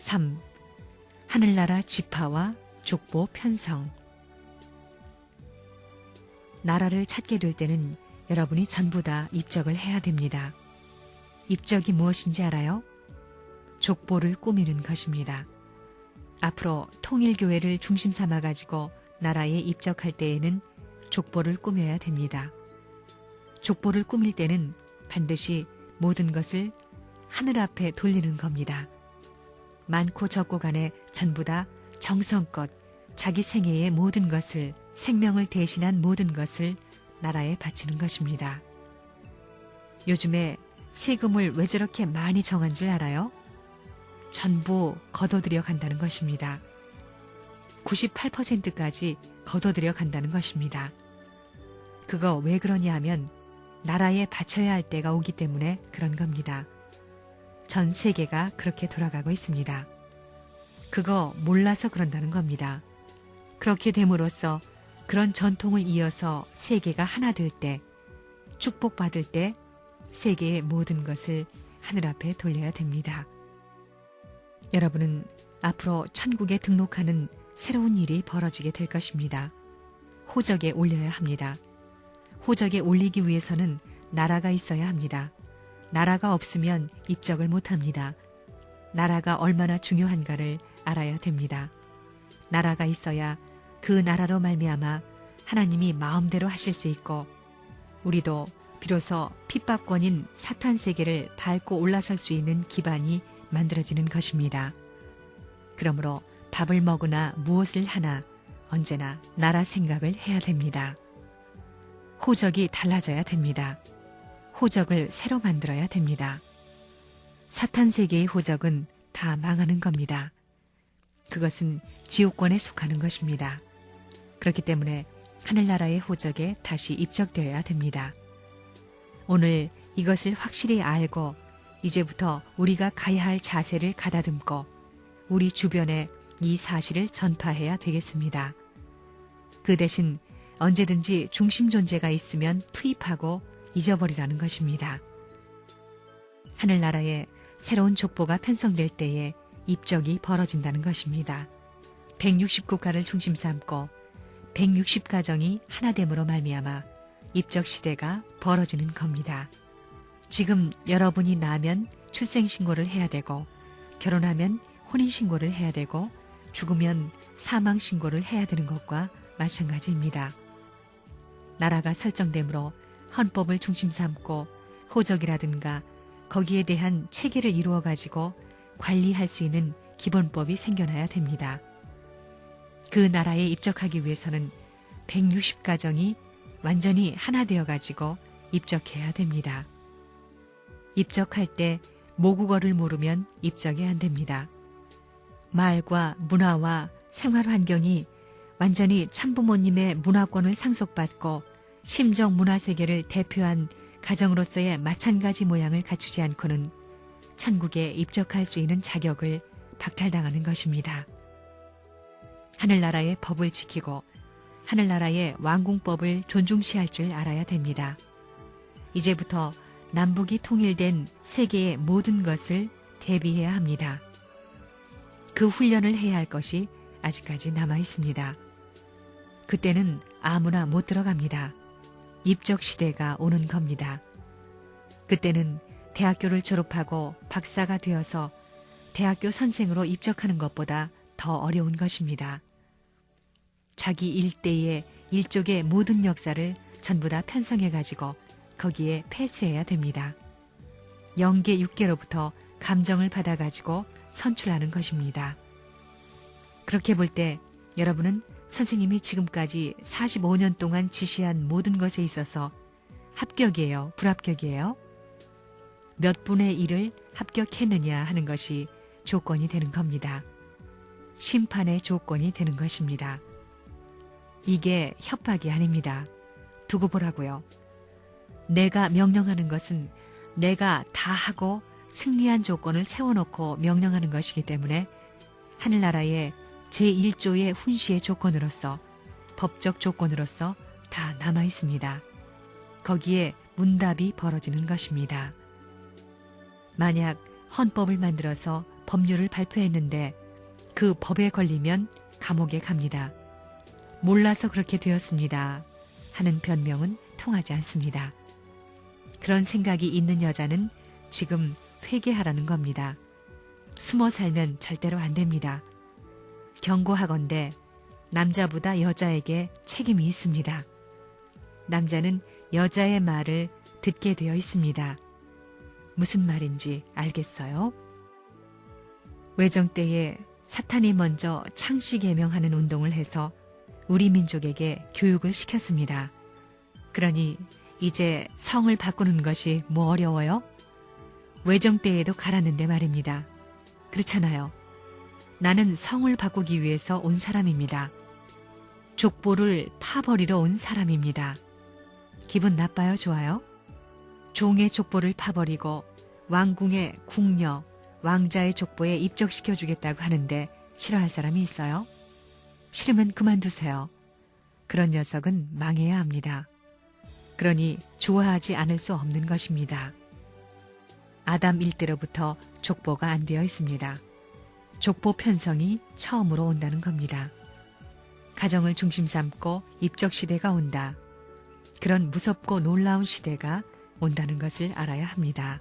3. 하늘나라 지파와 족보 편성. 나라를 찾게 될 때는 여러분이 전부 다 입적을 해야 됩니다. 입적이 무엇인지 알아요? 족보를 꾸미는 것입니다. 앞으로 통일교회를 중심 삼아가지고 나라에 입적할 때에는 족보를 꾸며야 됩니다. 족보를 꾸밀 때는 반드시 모든 것을 하늘 앞에 돌리는 겁니다. 많고 적고 간에 전부 다 정성껏 자기 생애의 모든 것을, 생명을 대신한 모든 것을 나라에 바치는 것입니다. 요즘에 세금을 왜 저렇게 많이 정한 줄 알아요? 전부 걷어들여 간다는 것입니다. 98%까지 걷어들여 간다는 것입니다. 그거 왜 그러냐 하면 나라에 바쳐야 할 때가 오기 때문에 그런 겁니다. 전 세계가 그렇게 돌아가고 있습니다. 그거 몰라서 그런다는 겁니다. 그렇게 됨으로써 그런 전통을 이어서 세계가 하나 될 때, 축복받을 때 세계의 모든 것을 하늘 앞에 돌려야 됩니다. 여러분은 앞으로 천국에 등록하는 새로운 일이 벌어지게 될 것입니다. 호적에 올려야 합니다. 호적에 올리기 위해서는 나라가 있어야 합니다. 나라가 없으면 입적을 못합니다. 나라가 얼마나 중요한가를 알아야 됩니다. 나라가 있어야 그 나라로 말미암아 하나님이 마음대로 하실 수 있고 우리도 비로소 핍박권인 사탄 세계를 밟고 올라설 수 있는 기반이 만들어지는 것입니다. 그러므로 밥을 먹으나 무엇을 하나 언제나 나라 생각을 해야 됩니다. 호적이 달라져야 됩니다. 호적을 새로 만들어야 됩니다. 사탄 세계의 호적은 다 망하는 겁니다. 그것은 지옥권에 속하는 것입니다. 그렇기 때문에 하늘나라의 호적에 다시 입적되어야 됩니다. 오늘 이것을 확실히 알고 이제부터 우리가 가야 할 자세를 가다듬고 우리 주변에 이 사실을 전파해야 되겠습니다. 그 대신 언제든지 중심 존재가 있으면 투입하고 잊어버리라는 것입니다. 하늘나라에 새로운 족보가 편성될 때에 입적이 벌어진다는 것입니다. 160국가를 중심 삼고 160가정이 하나됨으로 말미암아 입적 시대가 벌어지는 겁니다. 지금 여러분이 나면 출생신고를 해야 되고 결혼하면 혼인신고를 해야 되고 죽으면 사망신고를 해야 되는 것과 마찬가지입니다. 나라가 설정되므로 헌법을 중심 삼고 호적이라든가 거기에 대한 체계를 이루어가지고 관리할 수 있는 기본법이 생겨나야 됩니다. 그 나라에 입적하기 위해서는 160가정이 완전히 하나 되어가지고 입적해야 됩니다. 입적할 때 모국어를 모르면 입적이 안 됩니다. 말과 문화와 생활 환경이 완전히 참부모님의 문화권을 상속받고 심정 문화세계를 대표한 가정으로서의 마찬가지 모양을 갖추지 않고는 천국에 입적할 수 있는 자격을 박탈당하는 것입니다. 하늘나라의 법을 지키고 하늘나라의 왕궁법을 존중시할 줄 알아야 됩니다. 이제부터 남북이 통일된 세계의 모든 것을 대비해야 합니다. 그 훈련을 해야 할 것이 아직까지 남아 있습니다. 그때는 아무나 못 들어갑니다. 입적 시대가 오는 겁니다. 그때는 대학교를 졸업하고 박사가 되어서 대학교 선생으로 입적하는 것보다 더 어려운 것입니다. 자기 일대의 일족의 모든 역사를 전부 다 편성해가지고 거기에 패스해야 됩니다. 영계 6계로부터 감정을 받아가지고 선출하는 것입니다. 그렇게 볼 때 여러분은 선생님이 지금까지 45년 동안 지시한 모든 것에 있어서 합격이에요? 불합격이에요? 몇 분의 1을 합격했느냐 하는 것이 조건이 되는 겁니다. 심판의 조건이 되는 것입니다. 이게 협박이 아닙니다. 두고 보라고요. 내가 명령하는 것은 내가 다 하고 승리한 조건을 세워놓고 명령하는 것이기 때문에 하늘나라의 제1조의 훈시의 조건으로서 법적 조건으로서 다 남아 있습니다. 거기에 문답이 벌어지는 것입니다. 만약 헌법을 만들어서 법률을 발표했는데 그 법에 걸리면 감옥에 갑니다. 몰라서 그렇게 되었습니다. 하는 변명은 통하지 않습니다. 그런 생각이 있는 여자는 지금 회개하라는 겁니다. 숨어 살면 절대로 안 됩니다. 경고하건대 남자보다 여자에게 책임이 있습니다. 남자는 여자의 말을 듣게 되어 있습니다. 무슨 말인지 알겠어요? 외정 때에 사탄이 먼저 창씨 계명하는 운동을 해서 우리 민족에게 교육을 시켰습니다. 그러니 이제 성을 바꾸는 것이 뭐 어려워요? 외정 때에도 갈았는데 말입니다. 그렇잖아요. 나는 성을 바꾸기 위해서 온 사람입니다. 족보를 파버리러 온 사람입니다. 기분 나빠요? 좋아요? 종의 족보를 파버리고 왕궁의 궁녀, 왕자의 족보에 입적시켜주겠다고 하는데 싫어할 사람이 있어요? 싫으면 그만두세요. 그런 녀석은 망해야 합니다. 그러니 좋아하지 않을 수 없는 것입니다. 아담 일대로부터 족보가 안 되어 있습니다. 족보 편성이 처음으로 온다는 겁니다. 가정을 중심 삼고 입적 시대가 온다. 그런 무섭고 놀라운 시대가 온다는 것을 알아야 합니다.